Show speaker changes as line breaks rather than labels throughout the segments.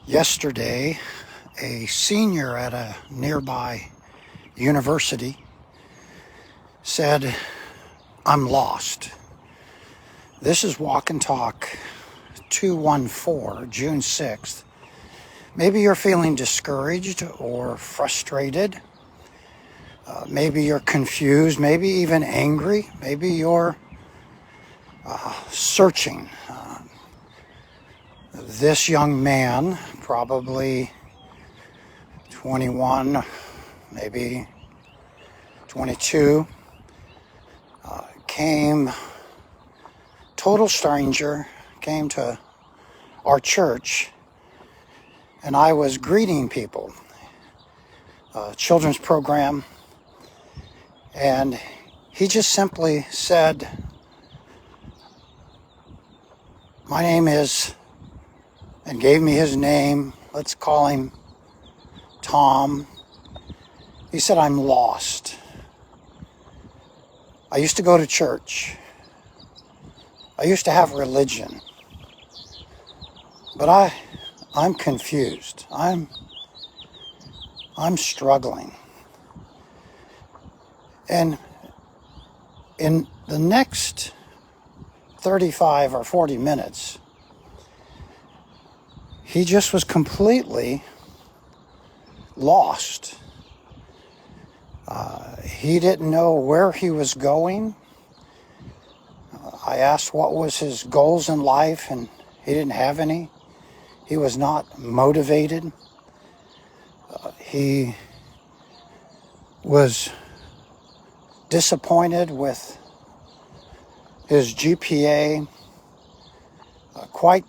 Yesterday, a senior at a nearby university said, "I'm lost." This is Walk and Talk 214, June 6th. Maybe you're feeling discouraged or frustrated. Maybe you're confused, maybe even angry. Maybe you're searching. This young man, probably 21, maybe 22, came, total stranger, came to our church, and I was greeting people, children's program, and he just simply said, "My name is," and gave me his name. Let's call him Tom. He said, "I'm lost. I used to go to church. I used to have religion. But I'm confused. I'm struggling." And in the next 35 or 40 minutes, he just was completely lost. He didn't know where he was going. I asked what was his goals in life, and he didn't have any. He was not motivated. He was disappointed with his GPA, quite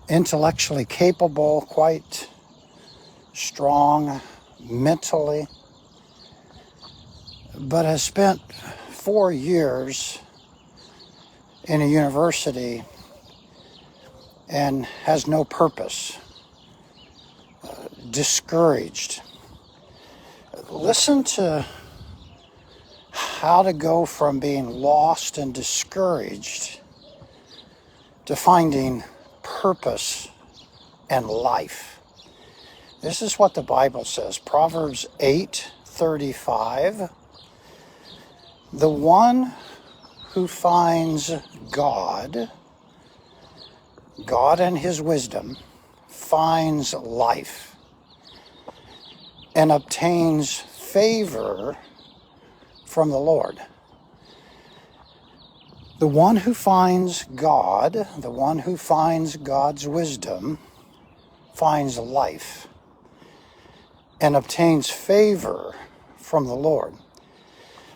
intellectually capable, quite strong mentally, but has spent 4 years in a university and has no purpose, discouraged. Listen to how to go from being lost and discouraged to finding purpose and life. This is what the Bible says, Proverbs 8:35. "The one who finds God and his wisdom, finds life and obtains favor from the Lord." The one who finds God, the one who finds God's wisdom, finds life and obtains favor from the Lord.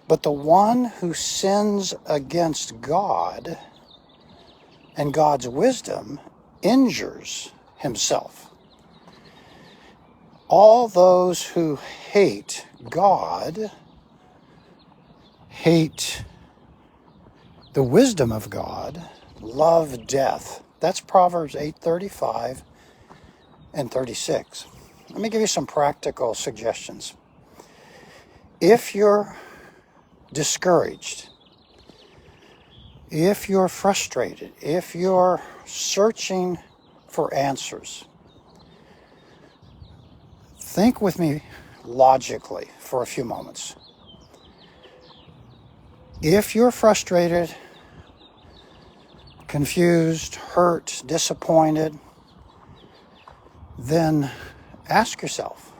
But the one who sins against God and God's wisdom injures himself. All those who hate God hate the wisdom of God, love death. That's Proverbs 8:35 and 36. Let me give you some practical suggestions. If you're discouraged, if you're frustrated, if you're searching for answers, think with me logically for a few moments. If you're frustrated, confused, hurt, disappointed, then ask yourself,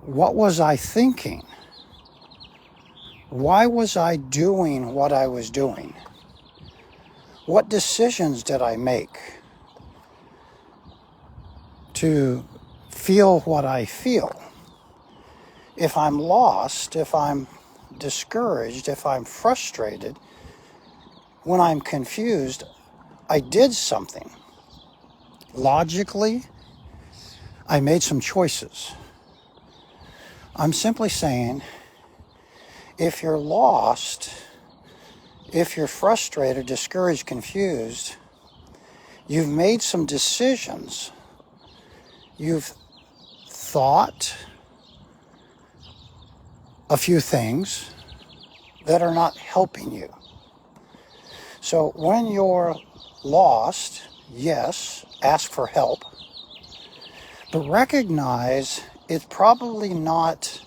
what was I thinking? Why was I doing what I was doing? What decisions did I make to feel what I feel? If I'm lost, if I'm discouraged, if I'm frustrated, when I'm confused, I did something. Logically, I made some choices. I'm simply saying, if you're lost, if you're frustrated, discouraged, confused, you've made some decisions. You've thought a few things that are not helping you. So when you're lost, yes, ask for help, but recognize it's probably not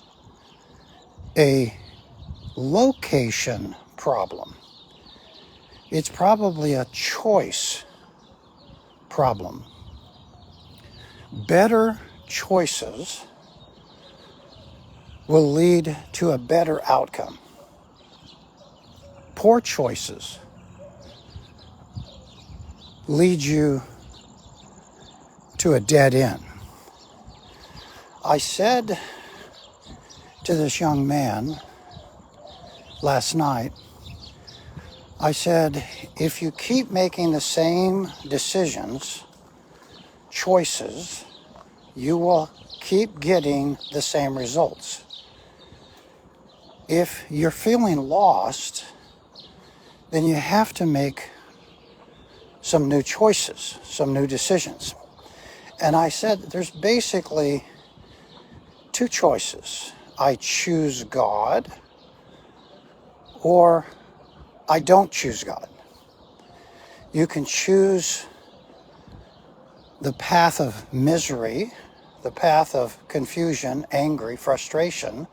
a location problem. It's probably a choice problem. Better choices will lead to a better outcome. Poor choices lead you to a dead end. I said to this young man last night, I said, if you keep making the same decisions, choices, you will keep getting the same results. If you're feeling lost, then you have to make some new choices, some new decisions. And I said, there's basically two choices. I choose God, or I don't choose God. You can choose the path of misery, the path of confusion, angry, frustration,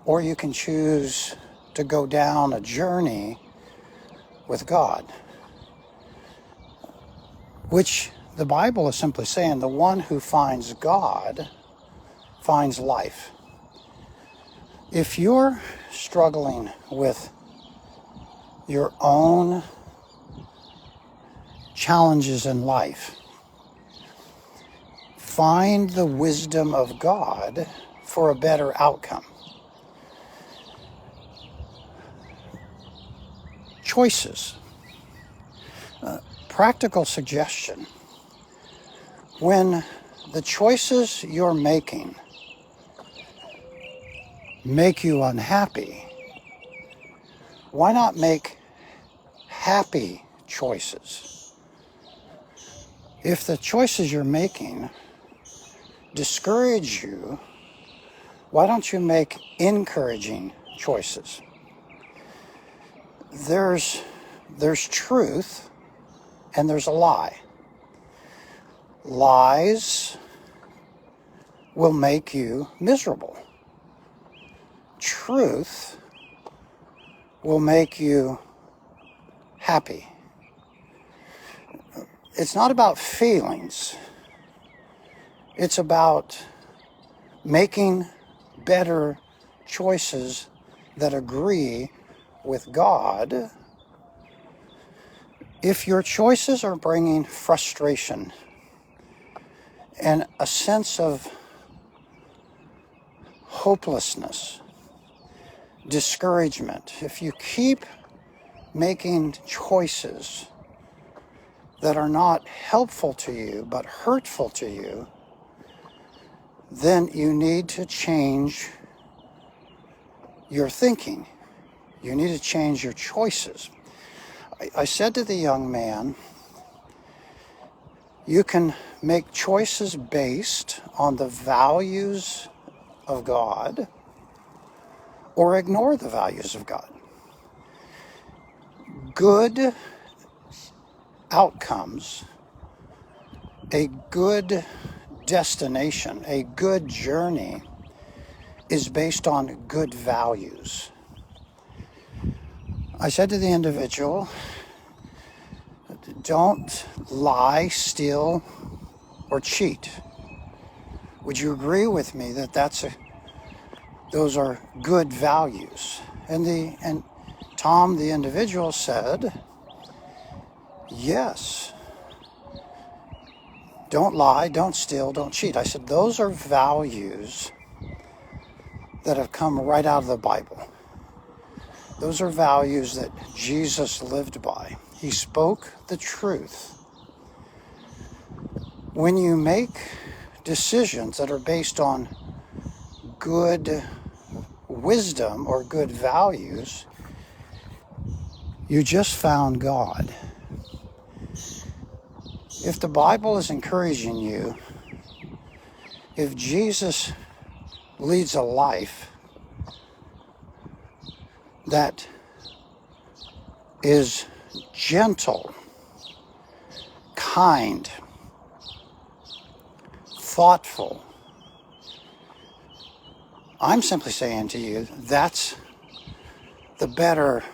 or you can choose to go down a journey with God, which the Bible is simply saying the one who finds God finds life. If you're struggling with your own challenges in life, find the wisdom of God for a better outcome. Choices. Practical suggestion. When the choices you're making make you unhappy, why not make happy choices? If the choices you're making discourage you, why don't you make encouraging choices? There's truth and there's a lie. Lies will make you miserable. Truth will make you happy. It's not about feelings. It's about making better choices that agree with God. If your choices are bringing frustration and a sense of hopelessness, discouragement, if you keep making choices that are not helpful to you but hurtful to you, then you need to change your thinking. You need to change your choices. I said to the young man, you can make choices based on the values of God or ignore the values of God. Good outcomes, a good destination, a good journey is based on good values. I said to the individual, don't lie, steal, or cheat. Would you agree with me that those are good values? And Tom, the individual, said, yes. Don't lie, don't steal, don't cheat. I said, those are values that have come right out of the Bible. Those are values that Jesus lived by. He spoke the truth. When you make decisions that are based on good wisdom or good values, you just found God. If the Bible is encouraging you, if Jesus leads a life that is gentle, kind, thoughtful. I'm simply saying to you, that's the better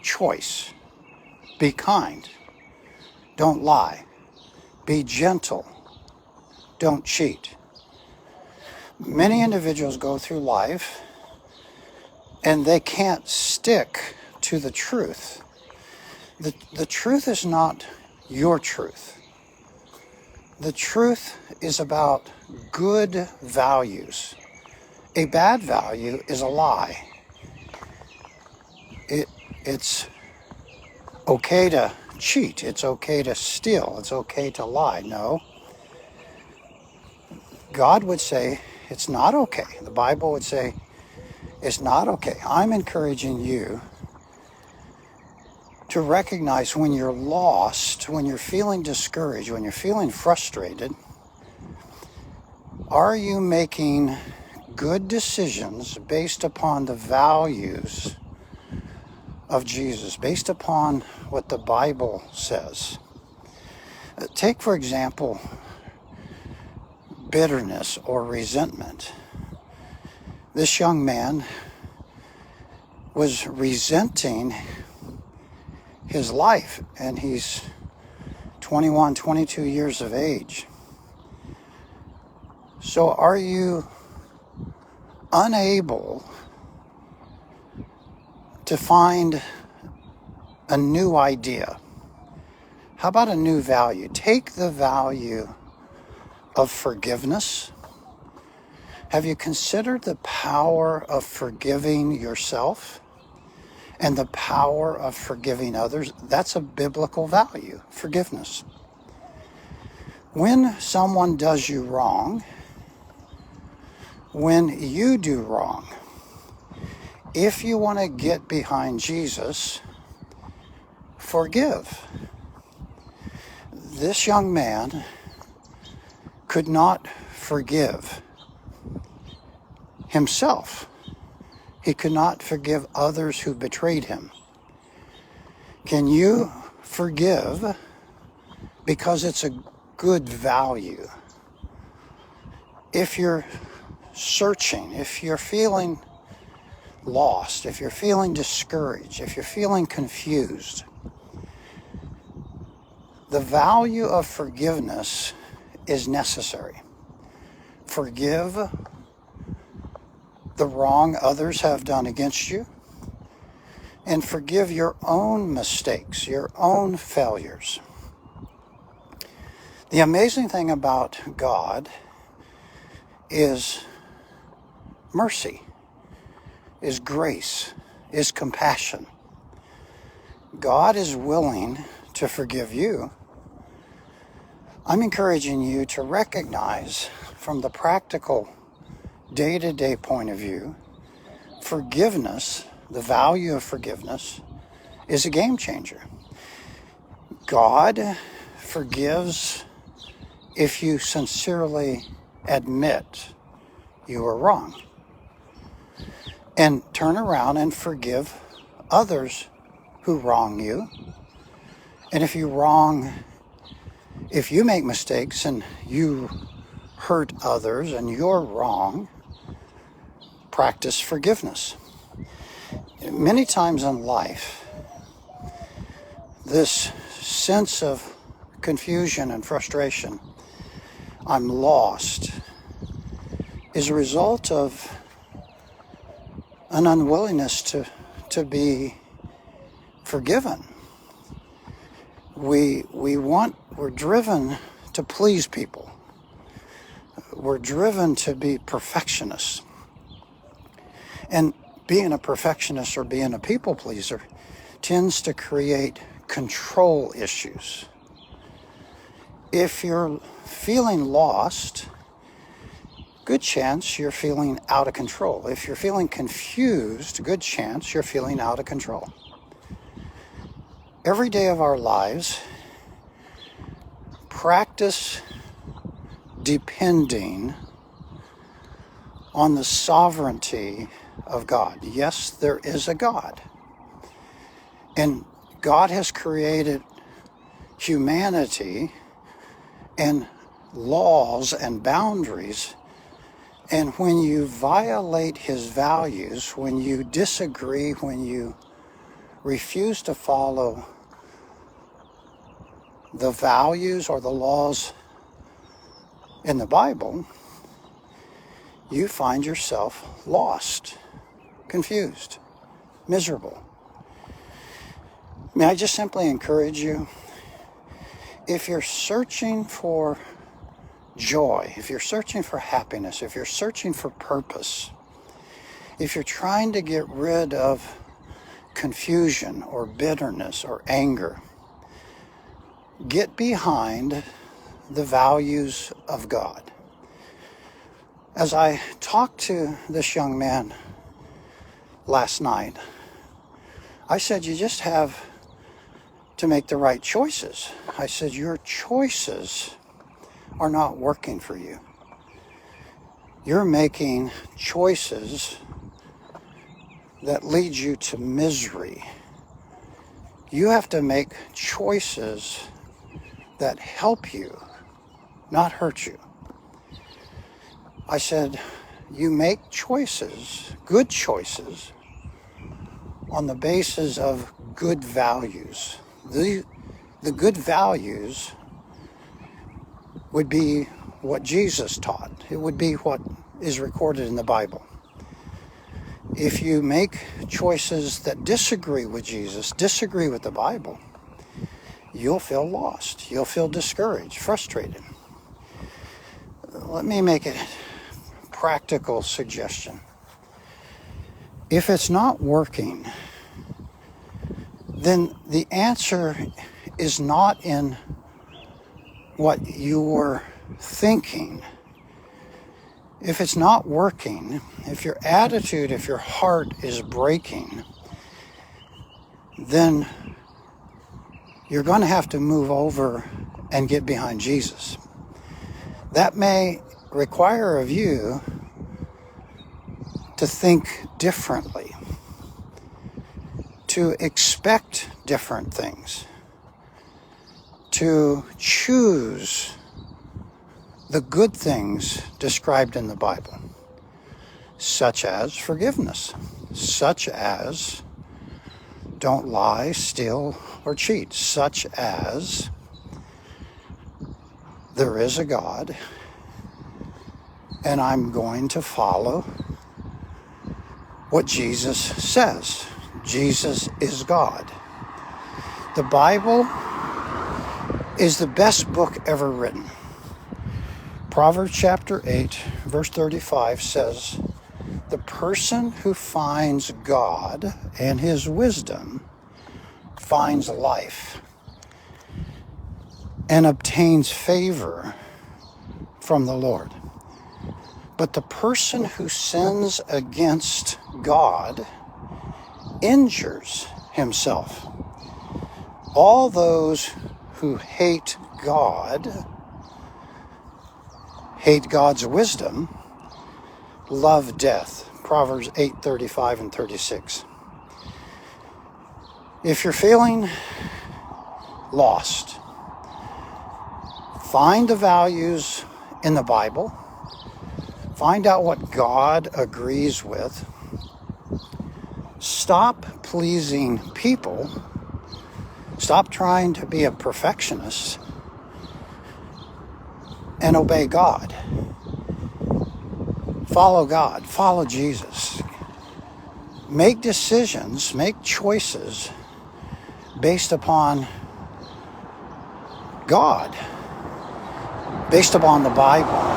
choice. Be kind. Don't lie. Be gentle. Don't cheat. Many individuals go through life and they can't stick to the truth. The truth is not your truth. The truth is about good values. A bad value is a lie. It's okay to cheat. It's okay to steal. It's okay to lie. No. God would say it's not okay. The Bible would say it's not okay. I'm encouraging you to recognize when you're lost, when you're feeling discouraged, when you're feeling frustrated, are you making good decisions based upon the values of Jesus, based upon what the Bible says? Take, for example, bitterness or resentment. This young man was resenting his life, and he's 21, 22 years of age. So are you unable to find a new idea? How about a new value? Take the value of forgiveness. Have you considered the power of forgiving yourself and the power of forgiving others? That's a biblical value, forgiveness. When someone does you wrong, when you do wrong, if you want to get behind Jesus, forgive. This young man could not forgive himself. He could not forgive others who betrayed him. Can you forgive because it's a good value? If you're searching, if you're feeling lost, if you're feeling discouraged, if you're feeling confused, the value of forgiveness is necessary. Forgive the wrong others have done against you, and forgive your own mistakes, your own failures. The amazing thing about God is mercy, is grace, is compassion. God is willing to forgive you. I'm encouraging you to recognize from the practical day-to-day point of view, forgiveness, the value of forgiveness, is a game changer. God forgives if you sincerely admit you are wrong and turn around and forgive others who wrong you. And if you make mistakes and you hurt others and you're wrong, practice forgiveness. Many times in life, this sense of confusion and frustration, I'm lost, is a result of an unwillingness to be forgiven. We're driven to please people. We're driven to be perfectionists. And being a perfectionist or being a people pleaser tends to create control issues. If you're feeling lost, good chance you're feeling out of control. If you're feeling confused, good chance you're feeling out of control. Every day of our lives, practice depending on the sovereignty of God. Yes, there is a God. And God has created humanity and laws and boundaries. And when you violate his values, when you disagree, when you refuse to follow the values or the laws in the Bible, you find yourself lost, confused, miserable. May I just simply encourage you, if you're searching for joy, if you're searching for happiness, if you're searching for purpose, if you're trying to get rid of confusion or bitterness or anger, get behind the values of God. As I talked to this young man last night, I said, you just have to make the right choices. I said, your choices are not working for you. You're making choices that lead you to misery. You have to make choices that help you, not hurt you. I said, you make choices, good choices, on the basis of good values. The good values would be what Jesus taught. It would be what is recorded in the Bible. If you make choices that disagree with Jesus, disagree with the Bible, you'll feel lost. You'll feel discouraged, frustrated. Let me make a practical suggestion. If it's not working, then the answer is not in what you're thinking. If it's not working, if your attitude, if your heart is breaking, then you're going to have to move over and get behind Jesus. That may require of you to think differently, to expect different things, to choose the good things described in the Bible, such as forgiveness, such as don't lie, steal, or cheat, such as there is a God and I'm going to follow what Jesus says. Jesus is God. The Bible is the best book ever written. Proverbs chapter 8, verse 35 says, the person who finds God and his wisdom finds life and obtains favor from the Lord. But the person who sins against God injures himself. All those who hate God, hate God's wisdom, love death. Proverbs 8:35 and 36. If you're feeling lost, find the values in the Bible. Find out what God agrees with. Stop pleasing people. Stop trying to be a perfectionist. And obey God. Follow God. Follow Jesus. Make decisions, make choices based upon God, based upon the Bible.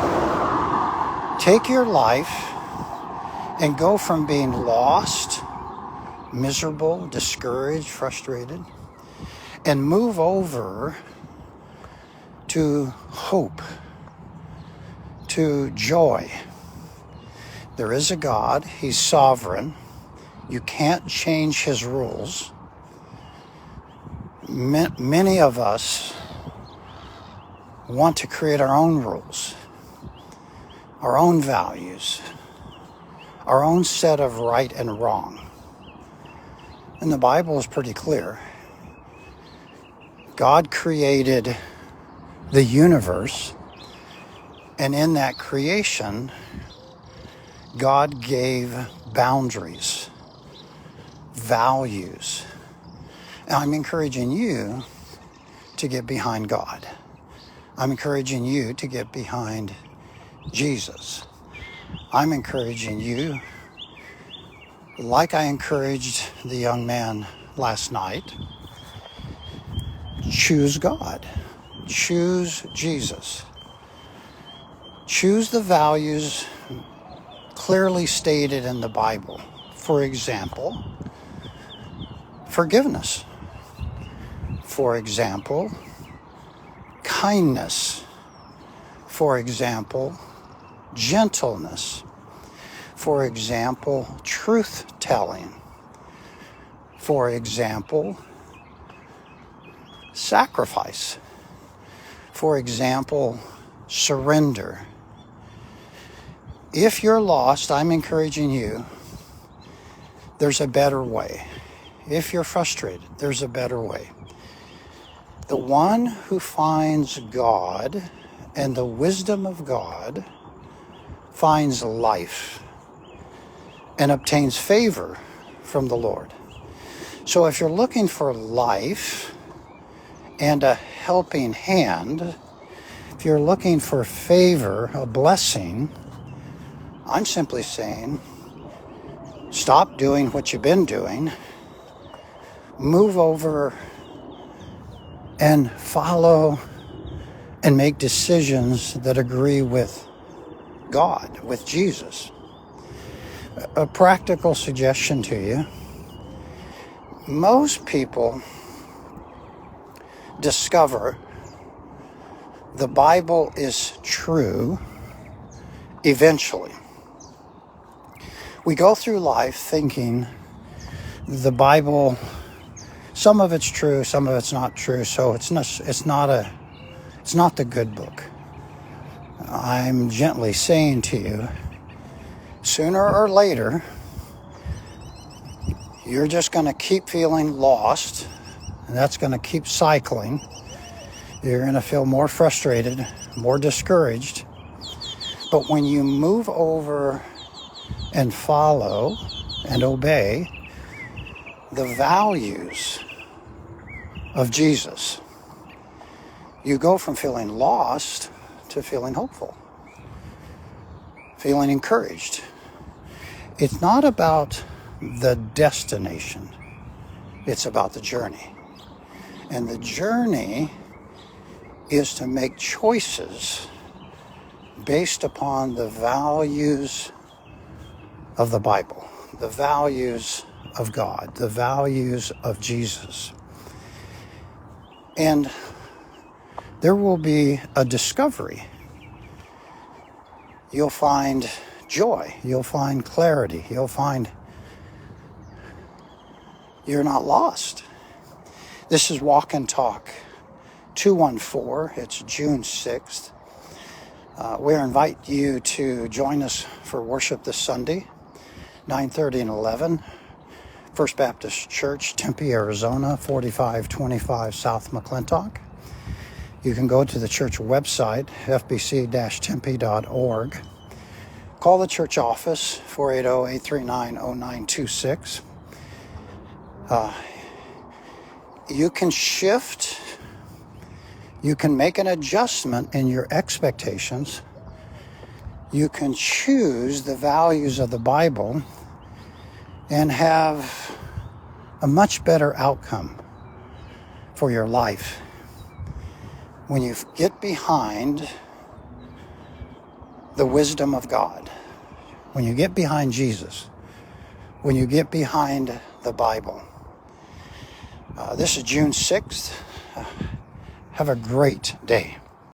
Take your life and go from being lost, miserable, discouraged, frustrated, and move over to hope, to joy. There is a God. He's sovereign. You can't change his rules. Many of us want to create our own rules, our own values, our own set of right and wrong. And the Bible is pretty clear. God created the universe, and in that creation, God gave boundaries, values. And I'm encouraging you to get behind God. I'm encouraging you to get behind Jesus. I'm encouraging you, like I encouraged the young man last night, choose God. Choose Jesus. Choose the values clearly stated in the Bible. For example, forgiveness. For example, kindness. For example, gentleness. For example, truth-telling. For example, sacrifice. For example, surrender. If you're lost, I'm encouraging you, there's a better way. If you're frustrated, there's a better way. The one who finds God and the wisdom of God finds life and obtains favor from the Lord. So if you're looking for life and a helping hand, if you're looking for favor, a blessing, I'm simply saying, stop doing what you've been doing, move over and follow and make decisions that agree with God, with Jesus. A practical suggestion to you. Most people discover the Bible is true eventually. We go through life thinking the Bible, some of it's true, some of it's not true, so it's not the good book. I'm gently saying to you, sooner or later, you're just going to keep feeling lost, and that's going to keep cycling. You're going to feel more frustrated, more discouraged. But when you move over and follow and obey the values of Jesus, you go from feeling lost to feeling hopeful, feeling encouraged. It's not about the destination, it's about the journey. And the journey is to make choices based upon the values of the Bible, the values of God, the values of Jesus. And there will be a discovery. You'll find joy, you'll find clarity, you'll find you're not lost. This is Walk and Talk 214. It's June 6th. We invite you to join us for worship this Sunday, 9:30 and 11. First Baptist Church, Tempe, Arizona, 4525 South McClintock. You can go to the church website, fbc-tempe.org. Call the church office, 480-839-0926. You can shift, you can make an adjustment in your expectations. You can choose the values of the Bible and have a much better outcome for your life when you get behind the wisdom of God, when you get behind Jesus, when you get behind the Bible. This is June 6th. Have a great day.